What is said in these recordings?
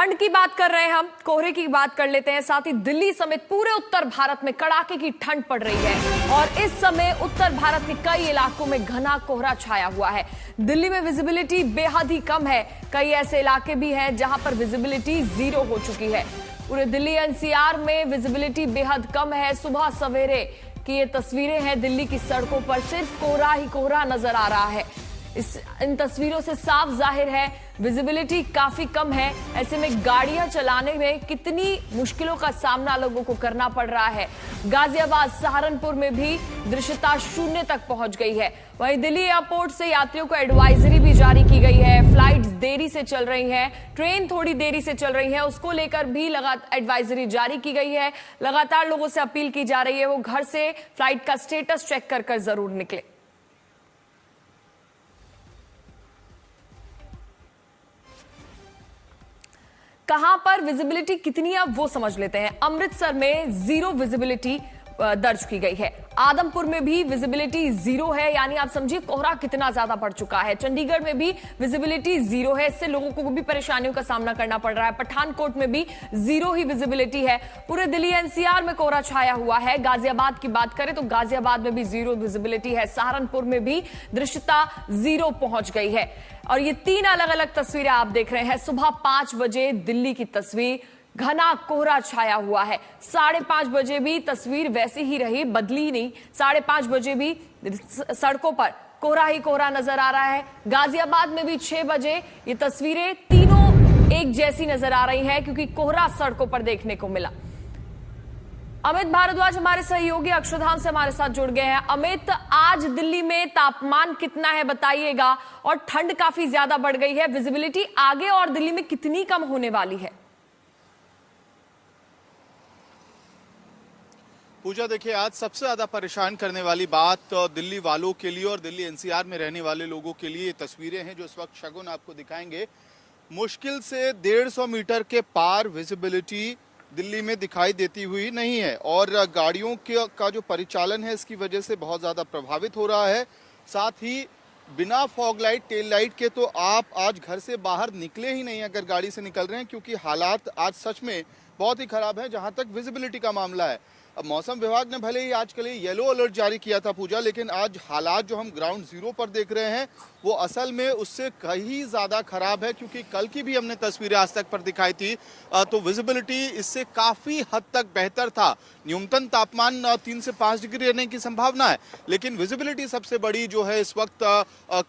ठंड की बात कर रहे हैं, हम कोहरे की बात कर लेते हैं। साथ ही दिल्ली समेत पूरे उत्तर भारत में कड़ाके की ठंड पड़ रही है और इस समय उत्तर भारत के कई इलाकों में घना कोहरा छाया हुआ है। दिल्ली में विजिबिलिटी बेहद ही कम है। कई ऐसे इलाके भी हैं जहां पर विजिबिलिटी 0 हो चुकी है। पूरे दिल्ली एनसीआर में विजिबिलिटी बेहद कम है। सुबह सवेरे की ये तस्वीरें हैं। दिल्ली की सड़कों पर सिर्फ कोहरा ही कोहरा नजर आ रहा है। इन तस्वीरों से साफ जाहिर है विजिबिलिटी काफी कम है। ऐसे में गाड़ियां चलाने में कितनी मुश्किलों का सामना लोगों को करना पड़ रहा है। गाजियाबाद, सहारनपुर में भी दृश्यता 0 तक पहुंच गई है। वहीं दिल्ली एयरपोर्ट से यात्रियों को एडवाइजरी भी जारी की गई है। फ्लाइट्स देरी से चल रही हैं, ट्रेन थोड़ी देरी से चल रही है, उसको लेकर भी लगातार एडवाइजरी जारी की गई है। लगातार लोगों से अपील की जा रही है वो घर से फ्लाइट का स्टेटस चेक कर जरूर निकले। कहां पर विजिबिलिटी कितनी है वो समझ लेते हैं। अमृतसर में 0 विजिबिलिटी दर्ज की गई है। आदमपुर में भी विजिबिलिटी 0 है, यानी आप समझिए कोहरा कितना ज्यादा बढ़ चुका है। चंडीगढ़ में भी विजिबिलिटी 0 है, इससे लोगों को भी परेशानियों का सामना करना पड़ रहा है। पठानकोट में भी 0 ही विजिबिलिटी है। पूरे दिल्ली एनसीआर में कोहरा छाया हुआ है। गाजियाबाद की बात करें तो गाजियाबाद में भी 0 विजिबिलिटी है। सहारनपुर में भी दृश्यता 0 पहुंच गई है। और ये 3 अलग अलग तस्वीरें आप देख रहे हैं। सुबह 5 बजे दिल्ली की तस्वीर, घना कोहरा छाया हुआ है। 5:30 बजे भी तस्वीर वैसी ही रही, बदली नहीं। 5:30 बजे भी सड़कों पर कोहरा ही कोहरा नजर आ रहा है। गाजियाबाद में भी 6 बजे ये तस्वीरें तीनों एक जैसी नजर आ रही हैं क्योंकि कोहरा सड़कों पर देखने को मिला। अमित भारद्वाज हमारे सहयोगी अक्षरधाम से हमारे साथ जुड़ गए हैं। अमित, आज दिल्ली में तापमान कितना है बताइएगा, और ठंड काफी ज्यादा बढ़ गई है। विजिबिलिटी आगे और दिल्ली में कितनी कम होने वाली है? पूजा, देखिए, आज सबसे ज्यादा परेशान करने वाली बात दिल्ली वालों के लिए और दिल्ली एनसीआर में रहने वाले लोगों के लिए ये तस्वीरें हैं जो इस वक्त शगुन आपको दिखाएंगे। मुश्किल से 150 मीटर के पार विजिबिलिटी दिल्ली में दिखाई देती हुई नहीं है और गाड़ियों का जो परिचालन है इसकी वजह से बहुत ज़्यादा प्रभावित हो रहा है। साथ ही बिना फॉग लाइट, टेल लाइट के तो आप आज घर से बाहर निकले ही नहीं अगर गाड़ी से निकल रहे हैं, क्योंकि हालात आज सच में बहुत ही खराब है जहां तक विजिबिलिटी का मामला है। अब मौसम विभाग ने भले ही आज के लिए येलो अलर्ट जारी किया था पूजा, लेकिन आज हालात जो हम ग्राउंड जीरो पर देख रहे हैं वो असल में उससे कहीं ज़्यादा खराब है, क्योंकि कल की भी हमने तस्वीरें आज तक पर दिखाई थी तो विजिबिलिटी इससे काफ़ी हद तक बेहतर था। न्यूनतम तापमान 3 से 5 डिग्री रहने की संभावना है, लेकिन विजिबिलिटी सबसे बड़ी जो है इस वक्त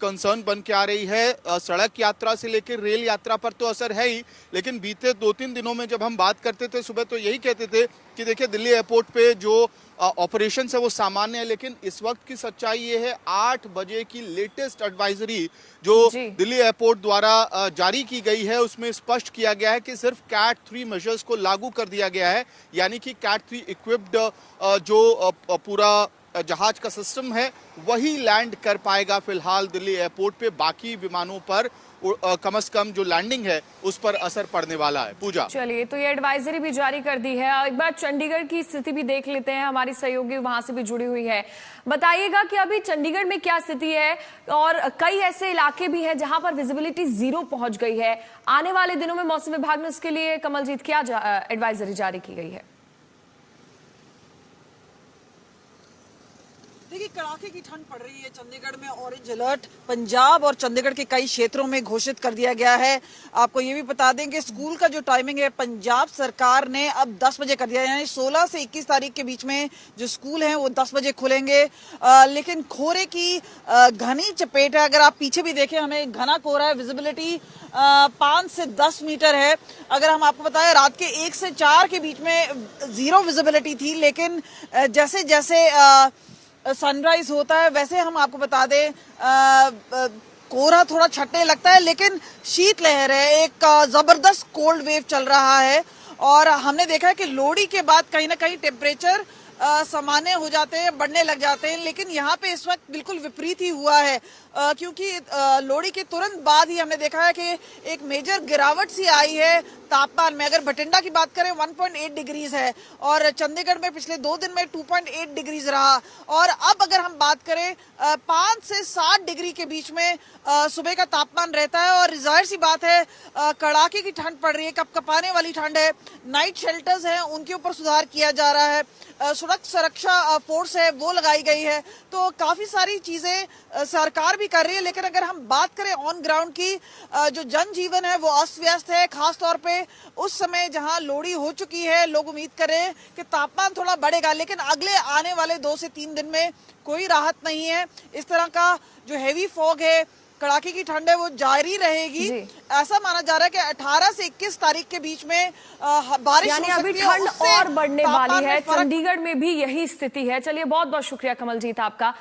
कंसर्न बन के आ रही है। सड़क यात्रा से लेकर रेल यात्रा पर तो असर है ही, लेकिन बीते 2-3 दिनों में जब हम बात करते थे सुबह तो यही कहते थे कि देखिए दिल्ली एयरपोर्ट पे जो ऑपरेशन है वो सामान्य है, लेकिन इस वक्त की सच्चाई ये है 8 बजे की लेटेस्ट एडवाइजरी जो दिल्ली एयरपोर्ट द्वारा जारी की गई है उसमें स्पष्ट किया गया है कि सिर्फ कैट 3 मेजर्स को लागू कर दिया गया है, यानी कि कैट 3 इक्विप्ड जो पूरा जहाज का सिस्टम है वही लैंड कर पाएगा फिलहाल दिल्ली एयरपोर्ट पे। बाकी विमानों पर कम से कम जो लैंडिंग है उस पर असर पड़ने वाला है। पूजा, चलिए, तो ये एडवाइजरी भी जारी कर दी है। एक बार चंडीगढ़ की स्थिति भी देख लेते हैं, हमारी सहयोगी वहां से भी जुड़ी हुई है। बताइएगा कि अभी चंडीगढ़ में क्या स्थिति है, और कई ऐसे इलाके भी हैं जहां पर विजिबिलिटी 0 पहुंच गई है। आने वाले दिनों में मौसम विभाग ने उसके लिए कमलजीत क्या एडवाइजरी जारी की गई है? देखिए, कड़ाके की ठंड पड़ रही है। चंडीगढ़ में ऑरेंज अलर्ट पंजाब और चंडीगढ़ के कई क्षेत्रों में घोषित कर दिया गया है। आपको ये भी बता दें कि स्कूल का जो टाइमिंग है पंजाब सरकार ने अब 10 बजे कर दिया है, यानी 16 से 21 तारीख के बीच में जो स्कूल हैं वो 10 बजे खुलेंगे। लेकिन कोहरे की घनी चपेट है। अगर आप पीछे भी देखें, हमें घना कोहरा है। विजिबिलिटी 5 से 10 मीटर है। अगर हम आपको बताएं, रात के 1 से 4 के बीच में 0 विजिबिलिटी थी, लेकिन जैसे जैसे सनराइज होता है वैसे हम आपको बता दें कोहरा थोड़ा छटने लगता है, लेकिन शीतलहर है, एक जबरदस्त कोल्ड वेव चल रहा है। और हमने देखा है कि लोहड़ी के बाद कहीं ना कहीं टेम्परेचर सामान्य हो जाते हैं, बढ़ने लग जाते हैं, लेकिन यहाँ पे इस वक्त बिल्कुल विपरीत ही हुआ है। क्योंकि लोहड़ी के तुरंत बाद ही हमने देखा है कि एक मेजर गिरावट सी आई है तापमान में। अगर भटिंडा की बात करें 1.8 डिग्रीज है और चंडीगढ़ में पिछले 2 दिन में 2.8 डिग्रीज रहा। और अब अगर हम बात करें 5 से 7 डिग्री के बीच में सुबह का तापमान रहता है। और जाहिर सी बात है कड़ाके की ठंड पड़ रही है, कपकपाने वाली ठंड है। नाइट शेल्टर्स हैं उनके ऊपर सुधार किया जा रहा है, सड़क सुरक्षा फोर्स है वो लगाई गई है। तो काफी सारी चीजें सरकार भी कर रही है। लेकिन अगर हम बात करें ऑन ग्राउंड की, जो जनजीवन है वो अस्त व्यस्त है। खास तौर पे उस समय जहां लोहड़ी हो चुकी है, लोग उम्मीद कर रहे हैं कि तापमान थोड़ा बढ़ेगा, लेकिन अगले आने वाले 2 से 3 दिन में कोई राहत नहीं है। इस तरह का जो हैवी फॉग है, कड़ाके की ठंड है, वो जारी रहेगी। ऐसा माना जा रहा है कि 18 से 21 तारीख के बीच में बारिश यानी हो अभी सकती है, ठंड और बढ़ने वाली है। तापमान में चंडीगढ़ में भी यही स्थिति है। चलिए बहुत बहुत शुक्रिया कमलजीत आपका।